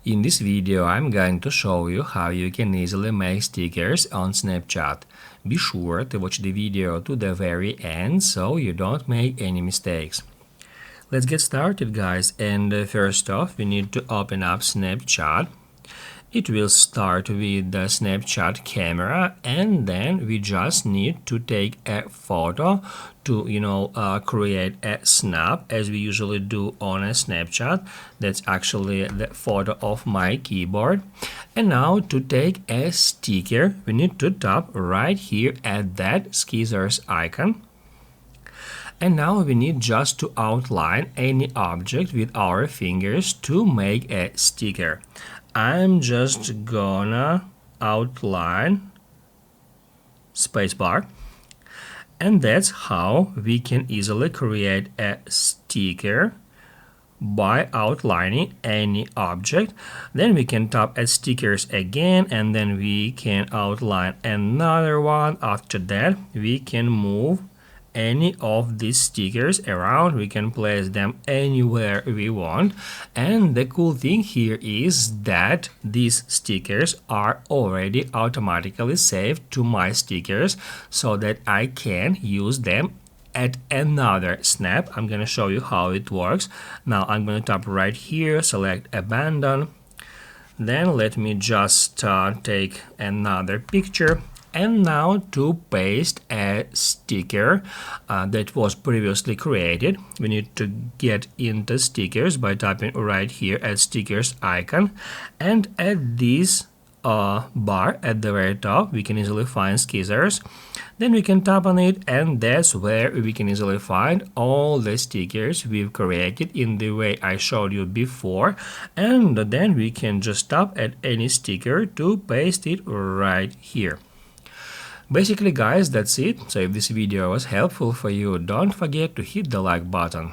In this video, I'm going to show you how you can easily make stickers on Snapchat. Be sure to watch the video to the very end so you don't make any mistakes. Let's get started, guys, and first off we need to open up Snapchat. It will start with the Snapchat camera, and then we just need to take a photo to create a snap as we usually do on a Snapchat. That's actually the photo of my keyboard. And now to take a sticker, we need to tap right here at that scissors icon. And now we need just to outline any object with our fingers to make a sticker. I'm just gonna outline spacebar, and that's how we can easily create a sticker by outlining any object. Then we can tap at stickers again, and then we can outline another one. After that we can move any of these stickers around. We can place them anywhere we want, and the cool thing here is that these stickers are already automatically saved to my stickers so that I can use them at another snap. I'm gonna show you how it works. Now I'm gonna tap right here, select abandon, then let me just take another picture. And now to paste a sticker that was previously created, we need to get into stickers by tapping right here at stickers icon, and at this bar at the very top we can easily find scissors. Then we can tap on it, and that's where we can easily find all the stickers we've created in the way I showed you before, and then we can just tap at any sticker to paste it right here. Basically, guys, that's it. So if this video was helpful for you, don't forget to hit the like button.